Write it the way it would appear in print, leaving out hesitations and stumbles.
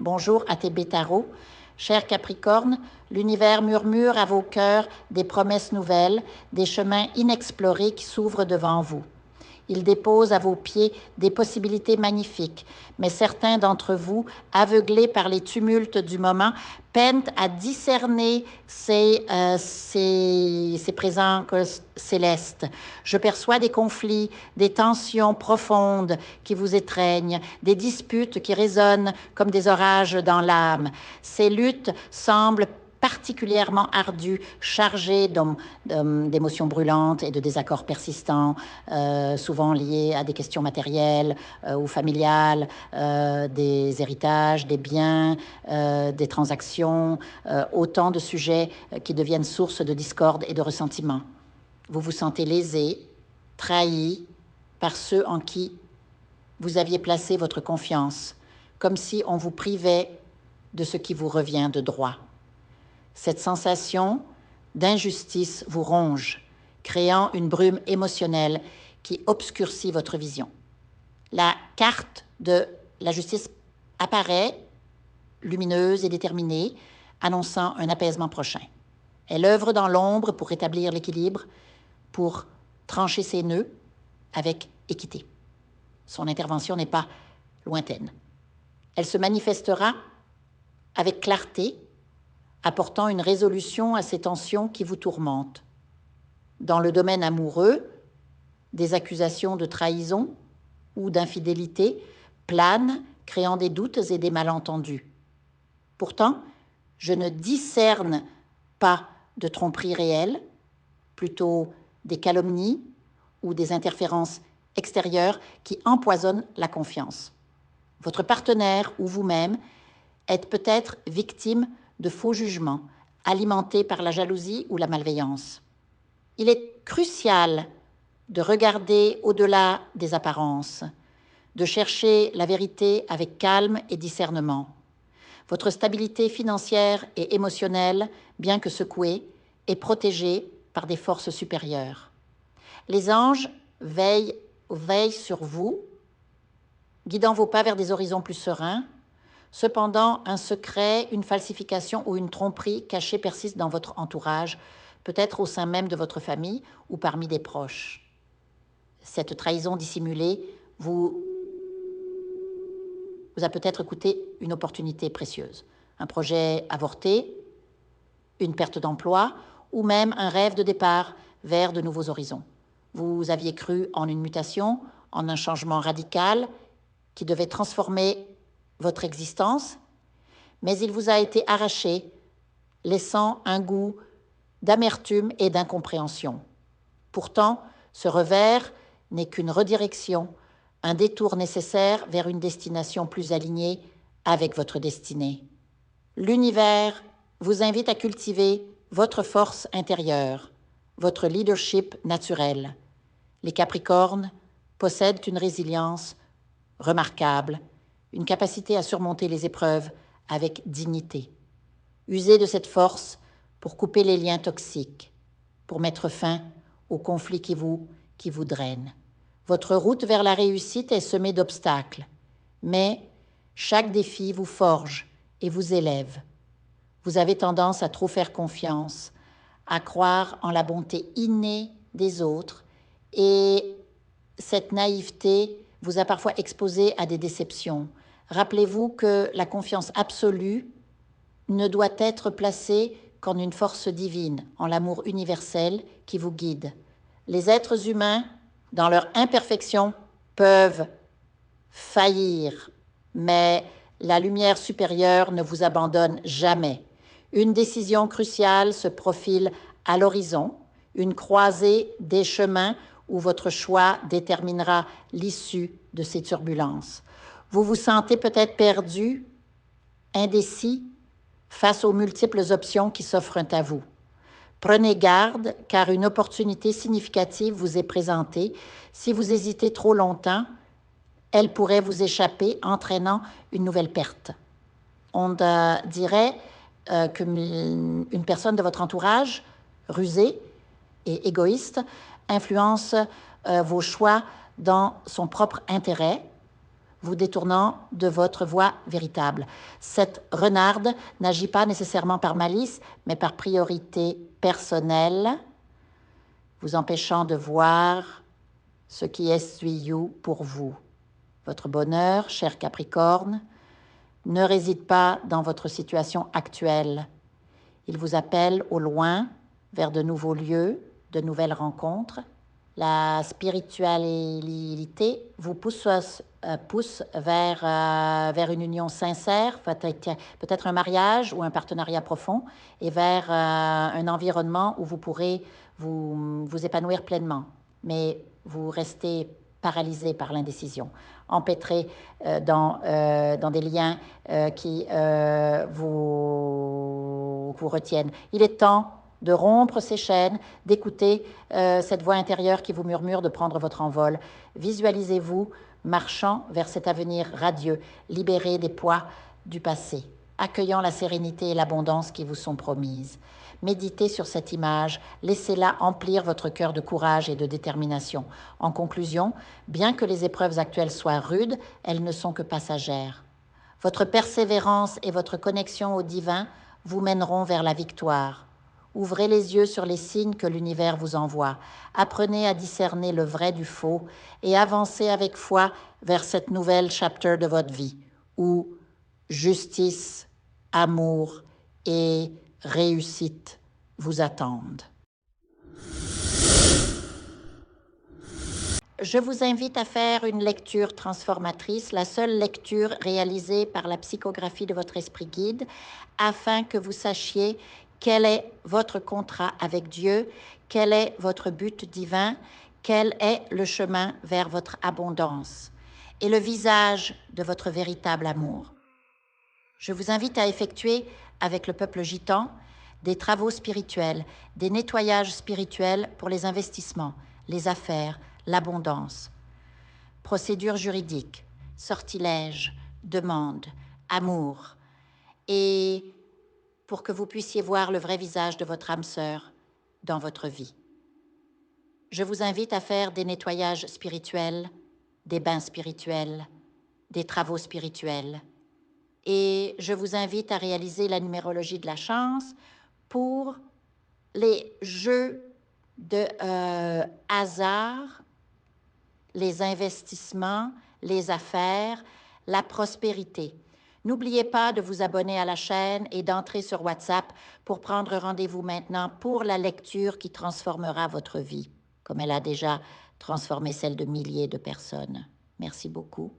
Bonjour ATB Tarot. Cher Capricorne, l'univers murmure à vos cœurs des promesses nouvelles, des chemins inexplorés qui s'ouvrent devant vous. Il dépose à vos pieds des possibilités magnifiques, mais certains d'entre vous, aveuglés par les tumultes du moment, peinent à discerner ces présents célestes. Je perçois des conflits, des tensions profondes qui vous étreignent, des disputes qui résonnent comme des orages dans l'âme. Ces luttes semblent particulièrement ardues, chargées d'émotions brûlantes et de désaccords persistants, souvent liés à des questions matérielles ou familiales, des héritages, des biens, des transactions, autant de sujets qui deviennent source de discorde et de ressentiment. Vous vous sentez lésé, trahi par ceux en qui vous aviez placé votre confiance, comme si on vous privait de ce qui vous revient de droit. Cette sensation d'injustice vous ronge, créant une brume émotionnelle qui obscurcit votre vision. La carte de la justice apparaît, lumineuse et déterminée, annonçant un apaisement prochain. Elle œuvre dans l'ombre pour rétablir l'équilibre, pour trancher ses nœuds avec équité. Son intervention n'est pas lointaine. Elle se manifestera avec clarté, apportant une résolution à ces tensions qui vous tourmentent. Dans le domaine amoureux, des accusations de trahison ou d'infidélité planent, créant des doutes et des malentendus. Pourtant, je ne discerne pas de tromperie réelle, plutôt des calomnies ou des interférences extérieures qui empoisonnent la confiance. Votre partenaire ou vous-même êtes peut-être victime de faux jugements, alimentés par la jalousie ou la malveillance. Il est crucial de regarder au-delà des apparences, de chercher la vérité avec calme et discernement. Votre stabilité financière et émotionnelle, bien que secouée, est protégée par des forces supérieures. Les anges veillent sur vous, guidant vos pas vers des horizons plus sereins. Cependant, un secret, une falsification ou une tromperie cachée persiste dans votre entourage, peut-être au sein même de votre famille ou parmi des proches. Cette trahison dissimulée vous a peut-être coûté une opportunité précieuse, un projet avorté, une perte d'emploi ou même un rêve de départ vers de nouveaux horizons. Vous aviez cru en une mutation, en un changement radical qui devait transformer votre existence, mais il vous a été arraché, laissant un goût d'amertume et d'incompréhension. Pourtant, ce revers n'est qu'une redirection, un détour nécessaire vers une destination plus alignée avec votre destinée. L'univers vous invite à cultiver votre force intérieure, votre leadership naturel. Les Capricornes possèdent une résilience remarquable, une capacité à surmonter les épreuves avec dignité. Usez de cette force pour couper les liens toxiques, pour mettre fin aux conflits qui vous drainent. Votre route vers la réussite est semée d'obstacles, mais chaque défi vous forge et vous élève. Vous avez tendance à trop faire confiance, à croire en la bonté innée des autres, et cette naïveté vous a parfois exposé à des déceptions. Rappelez-vous que la confiance absolue ne doit être placée qu'en une force divine, en l'amour universel qui vous guide. Les êtres humains, dans leur imperfection, peuvent faillir, mais la lumière supérieure ne vous abandonne jamais. Une décision cruciale se profile à l'horizon, une croisée des chemins où votre choix déterminera l'issue de ces turbulences. Vous vous sentez peut-être perdu, indécis, face aux multiples options qui s'offrent à vous. Prenez garde, car une opportunité significative vous est présentée. Si vous hésitez trop longtemps, elle pourrait vous échapper, entraînant une nouvelle perte. On dirait qu'une personne de votre entourage, rusée et égoïste, influence vos choix dans son propre intérêt. vous détournant de votre voie véritable. Cette renarde n'agit pas nécessairement par malice, mais par priorité personnelle, vous empêchant de voir ce qui est suivi pour vous. Votre bonheur, cher Capricorne, ne réside pas dans votre situation actuelle. Il vous appelle au loin, vers de nouveaux lieux, de nouvelles rencontres. La spiritualité vous pousse vers une union sincère, peut-être un mariage ou un partenariat profond, et vers un environnement où vous pourrez vous épanouir pleinement. Mais vous restez paralysé par l'indécision, empêtré dans des liens qui vous retiennent. Il est temps de rompre ces chaînes, d'écouter cette voix intérieure qui vous murmure de prendre votre envol. Visualisez-vous marchant vers cet avenir radieux, libéré des poids du passé, accueillant la sérénité et l'abondance qui vous sont promises. Méditez sur cette image, laissez-la emplir votre cœur de courage et de détermination. En conclusion, bien que les épreuves actuelles soient rudes, elles ne sont que passagères. Votre persévérance et votre connexion au divin vous mèneront vers la victoire. Ouvrez les yeux sur les signes que l'univers vous envoie. Apprenez à discerner le vrai du faux et avancez avec foi vers cette nouvelle chapter de votre vie où justice, amour et réussite vous attendent. Je vous invite à faire une lecture transformatrice, la seule lecture réalisée par la psychographie de votre esprit guide, afin que vous sachiez quel est votre contrat avec Dieu, quel est votre but divin, quel est le chemin vers votre abondance et le visage de votre véritable amour. Je vous invite à effectuer avec le peuple gitan des travaux spirituels, des nettoyages spirituels pour les investissements, les affaires, l'abondance. Procédures juridiques, sortilèges, demandes, amour. Et pour que vous puissiez voir le vrai visage de votre âme sœur dans votre vie. Je vous invite à faire des nettoyages spirituels, des bains spirituels, des travaux spirituels. Et je vous invite à réaliser la numérologie de la chance pour les jeux de hasard, les investissements, les affaires, la prospérité. N'oubliez pas de vous abonner à la chaîne et d'entrer sur WhatsApp pour prendre rendez-vous maintenant pour la lecture qui transformera votre vie, comme elle a déjà transformé celle de milliers de personnes. Merci beaucoup.